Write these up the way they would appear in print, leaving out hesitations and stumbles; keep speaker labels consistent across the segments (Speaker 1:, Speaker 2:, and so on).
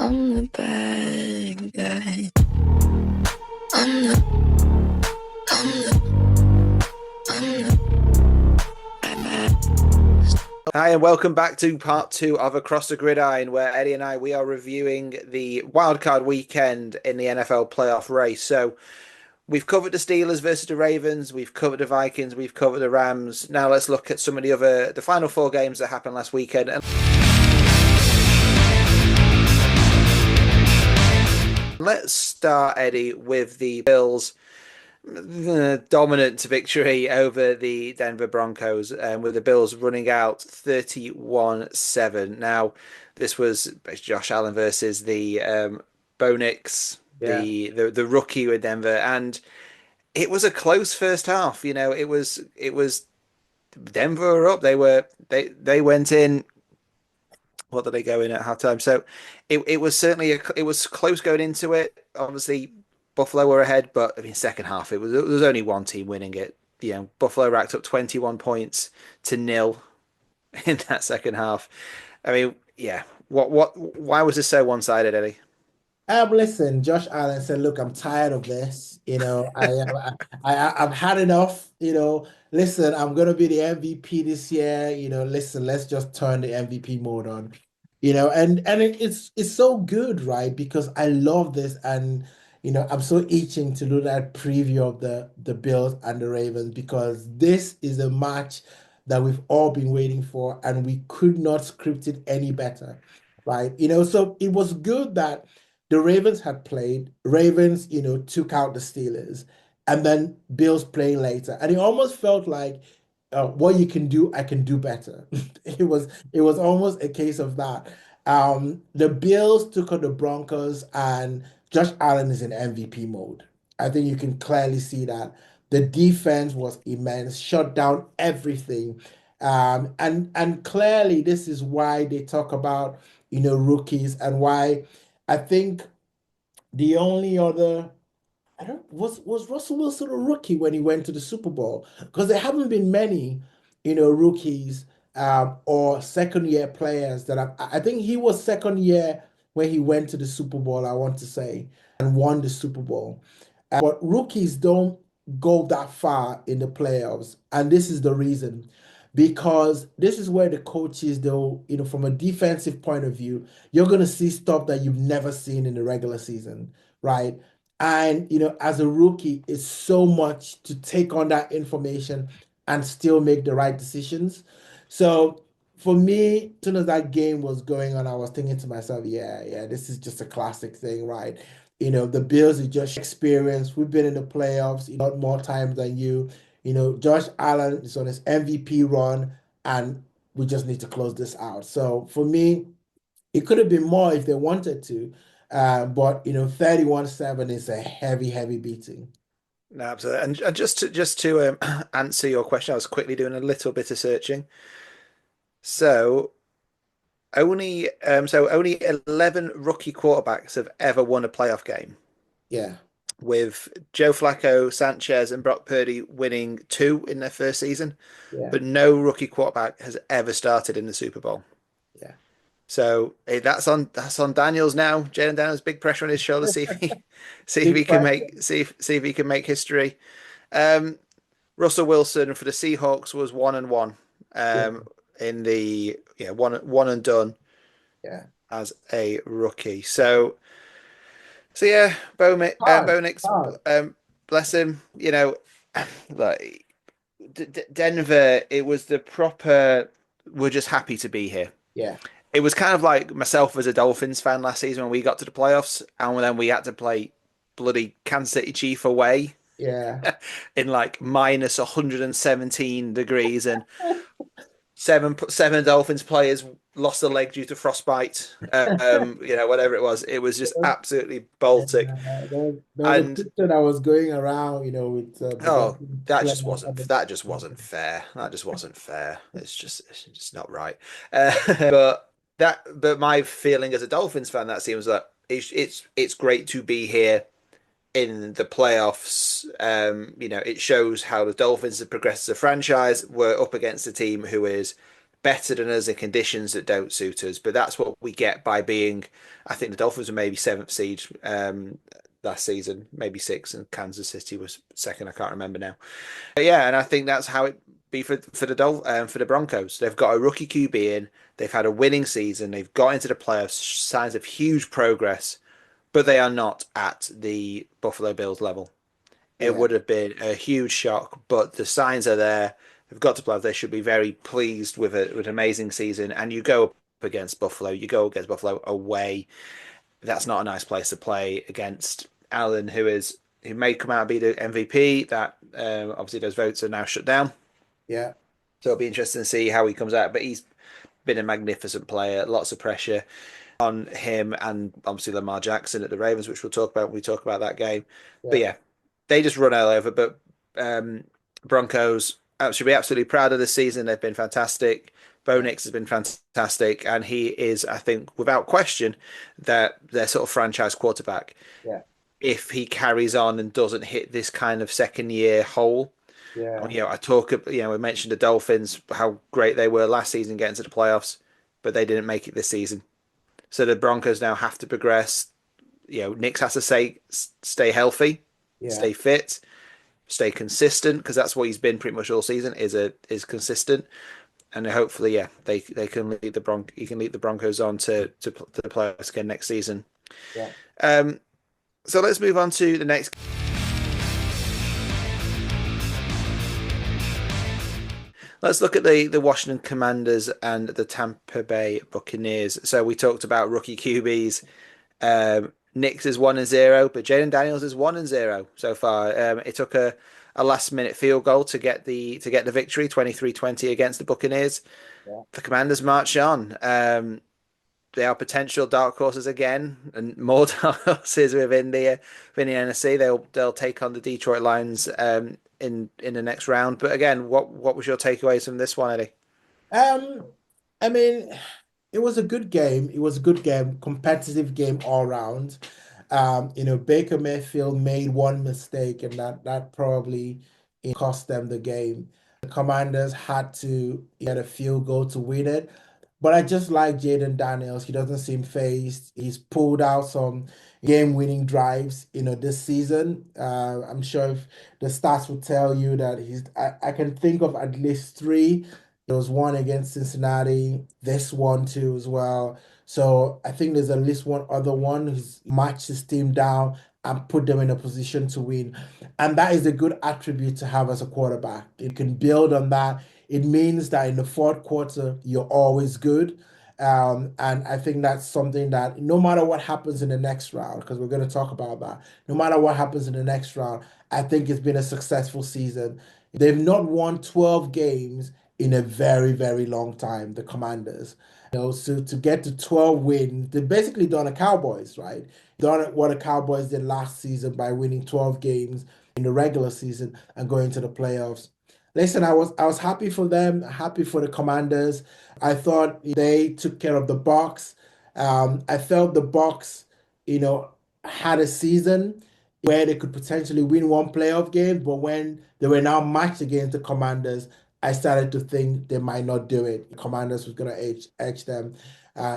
Speaker 1: I'm the bad guy. I'm the, I'm the, I'm the bad.
Speaker 2: Hi, and welcome back to part two of Across the Gridiron, where Eddie and we are reviewing the wildcard weekend in the NFL playoff race. So we've covered the Steelers versus the Ravens, we've covered the Vikings, we've covered the Rams. Now let's look at some of the final four games that happened last weekend. And let's start, Eddie, with the Bills' dominant victory over the Denver Broncos, with the Bills running out 31-7. Now, this was Josh Allen versus the Bo Nix,
Speaker 3: Yeah.
Speaker 2: the rookie with Denver, and it was a close first half. It was Denver were up. They went in. What did they go in at halftime? So it was certainly it was close going into it. Obviously, Buffalo were ahead, but I mean, second half it was only one team winning it. Buffalo racked up 21 points to nil in that second half. I mean, yeah. Why was this so one-sided, Eddie?
Speaker 3: Listen, Josh Allen said, "Look, I'm tired of this. I've had enough. Listen, I'm gonna be the MVP this year. Listen, let's just turn the MVP mode on. It's so good, right? Because I love this, and I'm so itching to do that preview of the Bills and the Ravens because this is a match that we've all been waiting for, and we could not script it any better, right? So it was good that the Ravens had played. Ravens, took out the Steelers, and then Bills playing later. And it almost felt like what you can do, I can do better. It was almost a case of that. The Bills took on the Broncos, and Josh Allen is in MVP mode. I think you can clearly see that. The defense was immense, shut down everything. And clearly this is why they talk about, rookies and why I think the only other I don't was Russell Wilson a rookie when he went to the Super Bowl? Because there haven't been many, rookies or second year players that I think he was second year when he went to the Super Bowl, I want to say, and won the Super Bowl. But rookies don't go that far in the playoffs, and this is the reason. Because this is where the coaches, though, from a defensive point of view, you're going to see stuff that you've never seen in the regular season, right? And, as a rookie, it's so much to take on that information and still make the right decisions. So for me, as soon as that game was going on, I was thinking to myself, yeah, yeah, this is just a classic thing, right? The Bills is just experience. We've been in the playoffs, a lot more times than you. Josh Allen is on his MVP run, and we just need to close this out. So for me, it could have been more if they wanted to. But 31-7 is a heavy, heavy beating.
Speaker 2: No, absolutely. And just to answer your question, I was quickly doing a little bit of searching. So only 11 rookie quarterbacks have ever won a playoff game,
Speaker 3: Yeah,
Speaker 2: with Joe Flacco, Sanchez, and Brock Purdy winning two in their first season,
Speaker 3: yeah,
Speaker 2: but no rookie quarterback has ever started in the Super Bowl.
Speaker 3: yeah.
Speaker 2: So that's on Daniels now. Jalen Daniels, big pressure on his shoulder. See if
Speaker 3: Big
Speaker 2: he can
Speaker 3: question.
Speaker 2: make see if he can make history. Um, Russell Wilson for the Seahawks was 1-1,
Speaker 3: Yeah,
Speaker 2: in the one and done
Speaker 3: yeah.
Speaker 2: as a rookie. So yeah,
Speaker 3: Hard,
Speaker 2: Bo Nix,
Speaker 3: hard.
Speaker 2: bless him. Like Denver, it was the proper. We're just happy to be here.
Speaker 3: Yeah,
Speaker 2: It was kind of like myself as a Dolphins fan last season when we got to the playoffs, and then we had to play bloody Kansas City Chief away
Speaker 3: yeah.
Speaker 2: in like minus 117 degrees, and seven Dolphins players lost a leg due to frostbite. Whatever it was, it was just absolutely
Speaker 3: Yeah,
Speaker 2: Baltic.
Speaker 3: there was a
Speaker 2: And
Speaker 3: picture that was going around, with the
Speaker 2: oh,
Speaker 3: Dolphins
Speaker 2: that
Speaker 3: player
Speaker 2: just wasn't
Speaker 3: on the.
Speaker 2: that just wasn't fair. That just wasn't fair. It's just not right. But my feeling as a Dolphins fan, that seems like it's great to be here in the playoffs. It shows how the Dolphins have progressed as a franchise. We're up against a team who is better than us in conditions that don't suit us. But that's what we get by being. I think the Dolphins were maybe seventh seed last season, maybe sixth, and Kansas City was second. I can't remember now. But yeah, and I think that's how it be for the Broncos. They've got a rookie QB in. They've had a winning season. They've got into the playoffs. Signs of huge progress, but they are not at the Buffalo Bills level. It
Speaker 3: Yeah,
Speaker 2: would have been a huge shock, but the signs are there. They've got to play. They should be very pleased with an amazing season. And you go up against Buffalo. You go against Buffalo away. That's not a nice place to play against Allen, who may come out and be the MVP. That obviously those votes are now shut down.
Speaker 3: yeah,
Speaker 2: So it'll be interesting to see how he comes out. But he's been a magnificent player. Lots of pressure on him and obviously Lamar Jackson at the Ravens, which we'll talk about when we talk about that game. But
Speaker 3: yeah,
Speaker 2: yeah, they just run all over. But Broncos should be absolutely proud of this season. They've been fantastic. Bo
Speaker 3: yeah,
Speaker 2: Nix has been fantastic, and he is, I think, without question, their sort of franchise quarterback.
Speaker 3: yeah,
Speaker 2: If he carries on and doesn't hit this kind of second year hole,
Speaker 3: yeah,
Speaker 2: we mentioned the Dolphins, how great they were last season getting to the playoffs, but they didn't make it this season. So the Broncos now have to progress. Nix has to stay healthy,
Speaker 3: yeah,
Speaker 2: stay fit, stay consistent because that's what he's been pretty much all season is consistent. And hopefully, yeah, they can lead he can lead the Broncos on to the playoffs again next season.
Speaker 3: yeah.
Speaker 2: Um, so let's move on to the next. Let's look at the Washington Commanders and the Tampa Bay Buccaneers. So we talked about rookie QBs. Nix is 1-0, but Jaden Daniels is 1-0 so far. It took a last minute field goal to get the victory, 23-20 against the Buccaneers.
Speaker 3: Yeah.
Speaker 2: The Commanders march on. They are potential dark horses again, and more dark horses within the NFC. They'll take on the Detroit Lions in the next round. But again, what was your takeaways from this one, Eddie?
Speaker 3: Um, I mean, it was a good game. It was a good game, competitive game all round. Baker Mayfield made one mistake, and that probably cost them the game. The Commanders had to get a field goal to win it. But I just like Jaden Daniels. He doesn't seem phased. He's pulled out some game-winning drives, this season. I'm sure if the stats will tell you that I can think of at least three. There was one against Cincinnati, this one too as well. So I think there's at least one other one who's matched his team down and put them in a position to win. And that is a good attribute to have as a quarterback. You can build on that. It means that in the fourth quarter, you're always good. And I think that's something that no matter what happens in the next round, because we're going to talk about that, no matter what happens in the next round, I think it's been a successful season. They've not won 12 games in a very, very long time, the Commanders. So to get to 12 wins, they've basically done a Cowboys, right? Done what the Cowboys did last season by winning 12 games in the regular season and going to the playoffs. Listen, I was happy for them, happy for the Commanders. I thought they took care of the Bucs. I felt the Bucs, you know, had a season where they could potentially win one playoff game, but when they were now matched against the Commanders, I started to think they might not do it. The Commanders was going to edge them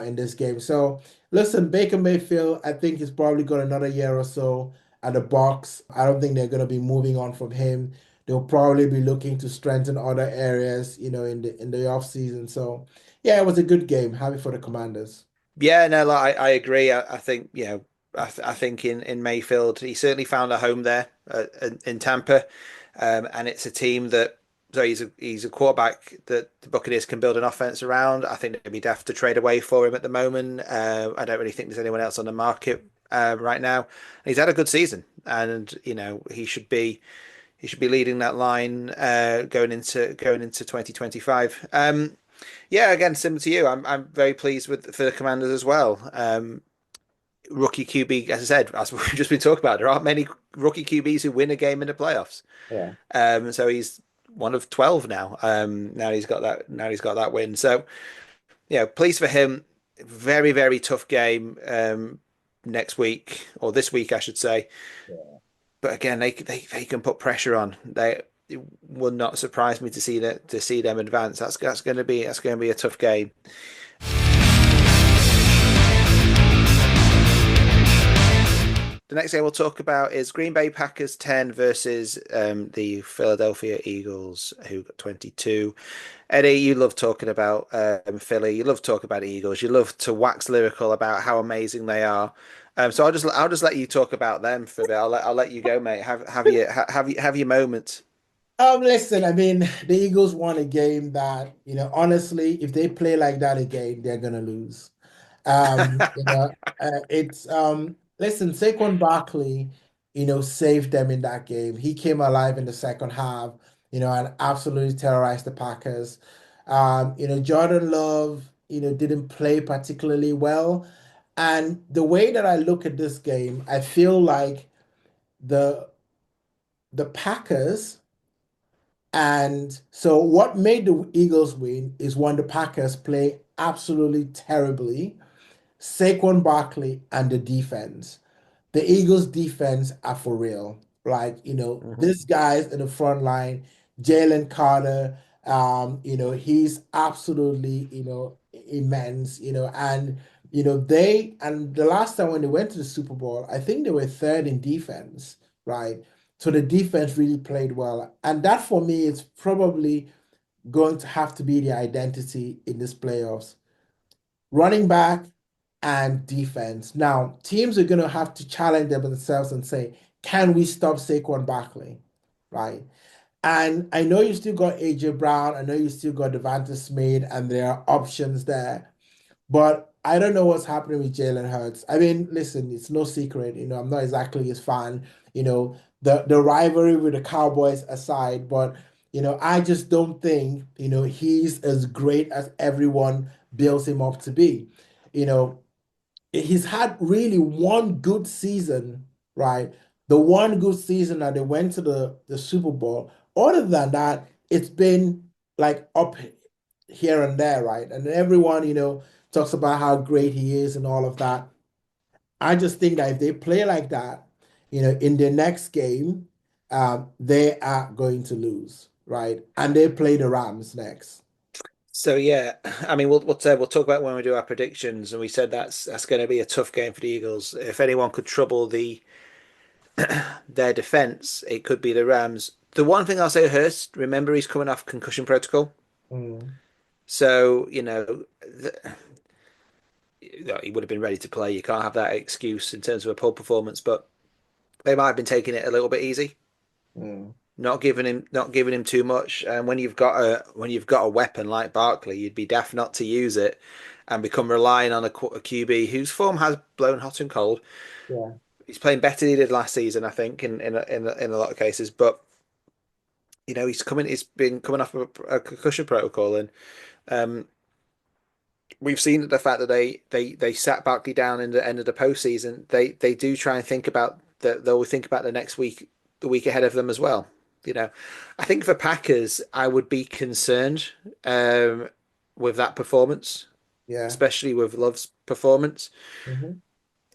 Speaker 3: in this game. So listen, Baker Mayfield, I think he's probably got another year or so at the Bucs. I don't think they're going to be moving on from him. They'll probably be looking to strengthen other areas, in the off season. So yeah, it was a good game. Happy for the Commanders.
Speaker 2: Yeah, no, like, I agree. I think I think in Mayfield he certainly found a home there in Tampa, and it's a team that so he's a quarterback that the Buccaneers can build an offense around. I think they'd be daft to trade away for him at the moment. I don't really think there's anyone else on the market right now. And he's had a good season, and he should be leading that line going into 2025. Yeah, again, similar to you, I'm very pleased for the Commanders as well. Rookie QB, as I said, as we've just been talking about, there aren't many rookie QBs who win a game in the playoffs.
Speaker 3: Yeah.
Speaker 2: So he's one of 12 now. Now he's got that. Now he's got that win. So yeah, pleased for him. Very very tough game next week or this week, I should say.
Speaker 3: Yeah.
Speaker 2: But again, they can put pressure on. it would not surprise me to see that to see them advance. That's going to be a tough game. The next game we'll talk about is Green Bay Packers 10 versus the Philadelphia Eagles, who got 22. Eddie, you love talking about Philly. You love talking about Eagles. You love to wax lyrical about how amazing they are. So I'll just let you talk about them for a bit. I'll let you go, mate. Have your moment.
Speaker 3: Listen, I mean, the Eagles won a game that, honestly, if they play like that again, they're gonna lose. It's listen, Saquon Barkley, saved them in that game. He came alive in the second half, and absolutely terrorized the Packers. Jordan Love, didn't play particularly well. And the way that I look at this game, I feel like the the Packers, and so what made the Eagles win is when the Packers play absolutely terribly, Saquon Barkley and the defense. The Eagles defense are for real. Like,
Speaker 2: Mhm.
Speaker 3: these guys in the front line, Jalen Carter, he's absolutely, immense, and the last time when they went to the Super Bowl, I think they were third in defense, right? So the defense really played well. And that for me is probably going to have to be the identity in this playoffs, running back and defense. Now, teams are going to have to challenge themselves and say, can we stop Saquon Barkley? Right. And I know you still got AJ Brown. I know you still got Devonta Smith, and there are options there. But I don't know what's happening with Jalen Hurts. I mean, listen, it's no secret. I'm not exactly his fan. The rivalry with the Cowboys aside, but I just don't think he's as great as everyone builds him up to be. You know, he's had really one good season, right? The one good season that they went to the Super Bowl. Other than that, it's been like up here and there, right? And everyone, talks about how great he is and all of that. I just think that if they play like that, in the next game, they are going to lose, right? And they play the Rams next.
Speaker 2: So yeah, I mean we'll talk about when we do our predictions, and we said that's going to be a tough game for the Eagles. If anyone could trouble their defense, it could be the Rams. The one thing I'll say, Hurst, remember he's coming off concussion protocol,
Speaker 3: Mm,
Speaker 2: so he would have been ready to play. You can't have that excuse in terms of a poor performance, but they might have been taking it a little bit easy,
Speaker 3: mm.
Speaker 2: not giving him too much. And when you've got a weapon like Barkley, you'd be daft not to use it and become relying on a QB whose form has blown hot and cold.
Speaker 3: Yeah.
Speaker 2: He's playing better than he did last season, I think, in a lot of cases. But he's been coming off a concussion protocol, and um, we've seen the fact that they sat Barkley down in the end of the postseason. They do try and think about they'll think about the next week, the week ahead of them as well. You know, I think for Packers, I would be concerned with that performance,
Speaker 3: Yeah.
Speaker 2: especially with Love's performance.
Speaker 3: Mhm.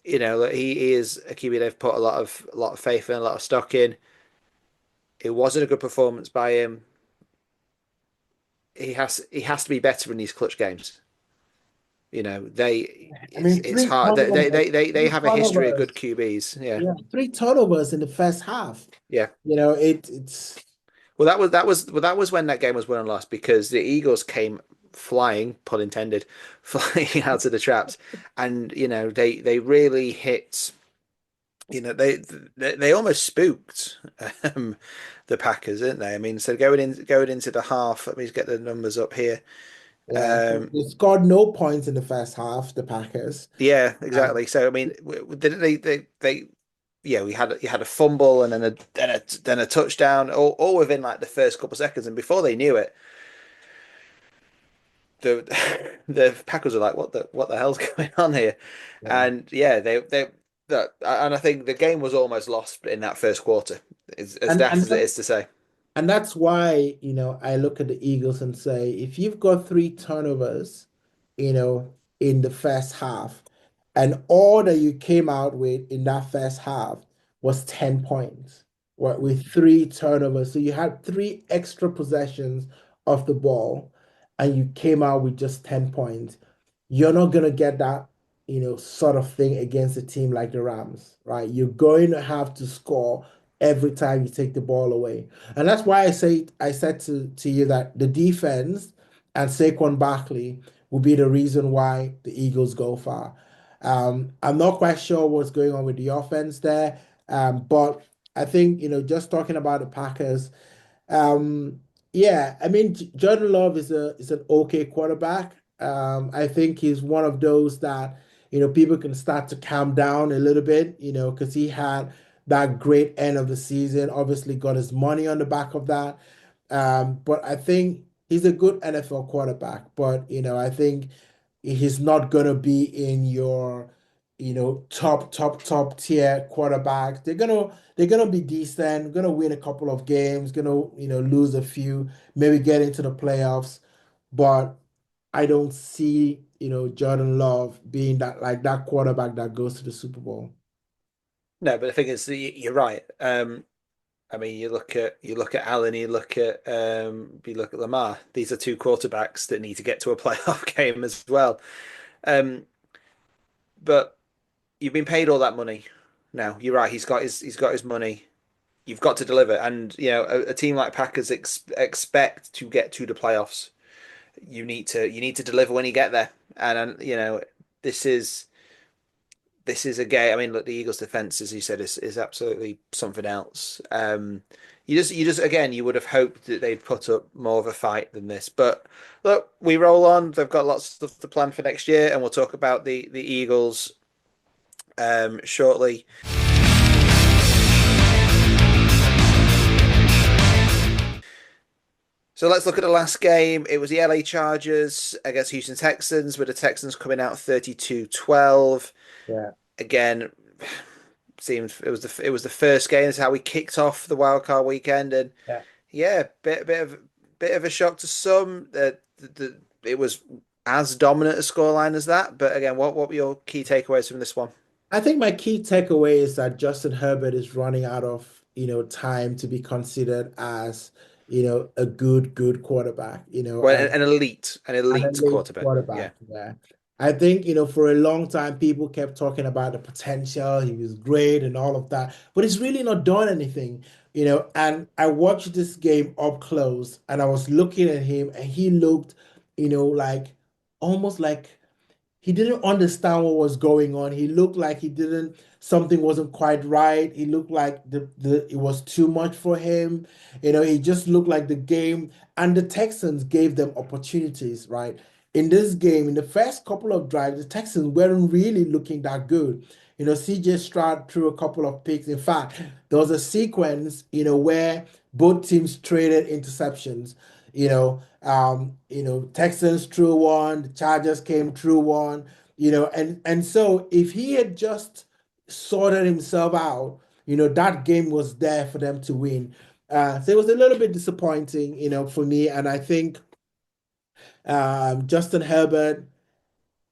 Speaker 2: He is a QB they've put a lot of faith in, a lot of stock in. It wasn't a good performance by him. He has to be better in these clutch games.
Speaker 3: I mean,
Speaker 2: It's
Speaker 3: three
Speaker 2: hard.
Speaker 3: turnovers,
Speaker 2: They
Speaker 3: three
Speaker 2: have a history of good
Speaker 3: turnovers.
Speaker 2: QBs. Yeah,
Speaker 3: Yeah, three turnovers in the first half.
Speaker 2: yeah.
Speaker 3: It's
Speaker 2: That was when that game was won and lost because the Eagles came flying, pun intended, flying out of the traps, and they really hit. They almost spooked um, the Packers, didn't they? I mean, so going into the half. Let me just get the numbers up here.
Speaker 3: yeah.
Speaker 2: Um,
Speaker 3: They scored no points in the first half, the Packers.
Speaker 2: yeah,
Speaker 3: Um,
Speaker 2: exactly. So I mean, didn't they yeah, we had you had a fumble and then a touchdown, all within like the first couple of seconds, and before they knew it, the the Packers were like, what the hell's going on here?
Speaker 3: yeah.
Speaker 2: And yeah, and I think the game was almost lost in that first quarter, as
Speaker 3: And
Speaker 2: daft
Speaker 3: and
Speaker 2: as it
Speaker 3: that's
Speaker 2: is to say.
Speaker 3: and that's why, I look at the Eagles and say, if you've got three turnovers, in the first half, and all that you came out with in that first half was 10 points, with three turnovers. So you had three extra possessions of the ball and you came out with just 10 points. You're not going to get that, sort of thing against a team like the Rams, right? You're going to have to score every time you take the ball away. And that's why I said to you that the defense and Saquon Barkley will be the reason why the Eagles go far. I'm not quite sure what's going on with the offense there, but I think, just talking about the Packers, um, yeah, I mean, Jordan Love is an okay quarterback. I think he's one of those that, people can start to calm down a little bit, because he had that great end of the season, obviously got his money on the back of that. But I think he's a good NFL quarterback, but I think he's not gonna be in your, top tier quarterbacks. They're gonna be decent, gonna win a couple of games, gonna, lose a few, maybe get into the playoffs. But I don't see, Jordan Love being that quarterback that goes to the Super Bowl.
Speaker 2: No, but the thing is, you're right. I mean, you look at Allen, you look at Lamar. These are two quarterbacks that need to get to a playoff game as well. Um, but you've been paid all that money. Now you're right. He's got his money. You've got to deliver, and a team like Packers expect to get to the playoffs. You need to deliver when you get there, and this is this is a game. I mean, look, the Eagles' defense, as you said, is absolutely something else. You just again, you would have hoped that they'd put up more of a fight than this. But look, we roll on. They've got lots of stuff to plan for next year, and we'll talk about the Eagles shortly. So let's look at the last game. It was the LA Chargers against Houston Texans, with the Texans coming out 32-12.
Speaker 3: Yeah.
Speaker 2: Again, seemed it was the first game. That's how we kicked off the wildcard weekend, and
Speaker 3: Yeah.
Speaker 2: yeah, bit of a shock to some. It was as dominant a scoreline as that. But again, what were your key takeaways from this one?
Speaker 3: I think my key takeaway is that Justin Herbert is running out of, time to be considered as, a good quarterback,
Speaker 2: Well,
Speaker 3: and
Speaker 2: an
Speaker 3: an
Speaker 2: elite
Speaker 3: elite
Speaker 2: quarterback. Yeah.
Speaker 3: quarterback. Yeah. I think, for a long time, people kept talking about the potential. He was great and all of that, but he's really not done anything, And I watched this game up close and I was looking at him and he looked, like almost like he didn't understand what was going on. He looked like he didn't, something wasn't quite right. He looked like it was too much for him. He just looked like the game and the Texans gave them opportunities, right? In this game, in the first couple of drives, the Texans weren't really looking that good. CJ Stroud threw a couple of picks. In fact, there was a sequence, where both teams traded interceptions. Texans threw one, the Chargers came through one, and so if he had just sorted himself out, that game was there for them to win. So it was a little bit disappointing, for me. And I think Justin Herbert,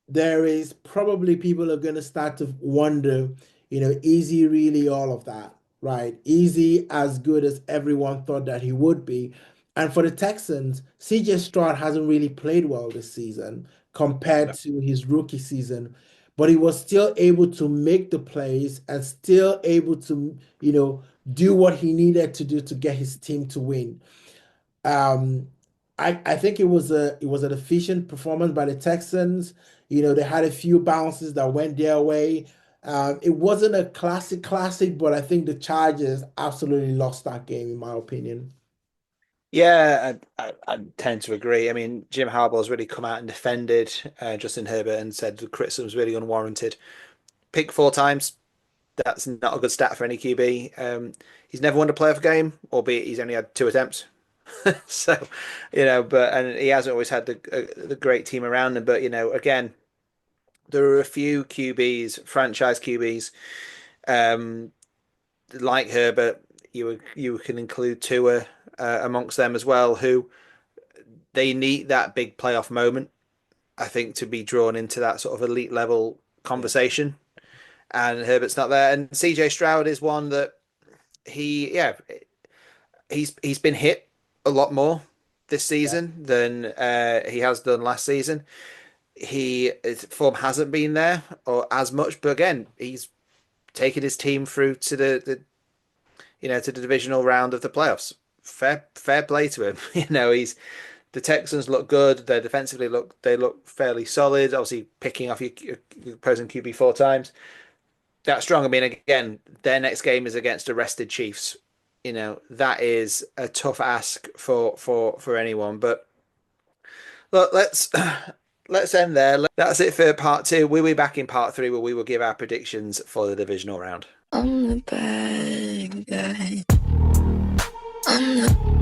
Speaker 3: there is probably people are going to start to wonder, is he really all of that, right? Is he as good as everyone thought that he would be? And for the Texans, CJ Stroud hasn't really played well this season compared
Speaker 2: No.
Speaker 3: to his rookie season, but he was still able to make the plays and still able to, do what he needed to do to get his team to win. Um, I think it was an efficient performance by the Texans. They had a few bounces that went their way. It wasn't a classic, but I think the Chargers absolutely lost that game, in my opinion.
Speaker 2: Yeah, I tend to agree. I mean, Jim Harbaugh's really come out and defended Justin Herbert and said the criticism was really unwarranted. Pick four times, that's not a good stat for any QB. He's never won a playoff game, albeit he's only had two attempts. So, and he hasn't always had the great team around him. But again, there are a few QBs, franchise QBs, um, like Herbert. You can include Tua amongst them as well, who they need that big playoff moment, I think, to be drawn into that sort of elite level
Speaker 3: Yeah.
Speaker 2: conversation. And Herbert's not there. And CJ Stroud is one that Yeah, he's been hit a lot more this
Speaker 3: Yeah.
Speaker 2: season than he has done last season. His form hasn't been there or as much, but again, he's taken his team through to to the divisional round of the playoffs. Fair play to him. He's the Texans look good. They look fairly solid. Obviously, picking off your opposing QB 4 times. That's strong. I mean, again, their next game is against a rested Chiefs. That is a tough ask for anyone. But look, let's end there. That's it for part two. We'll be back in part three where we will give our predictions for the divisional round.
Speaker 1: I'm the bad guy. I'm the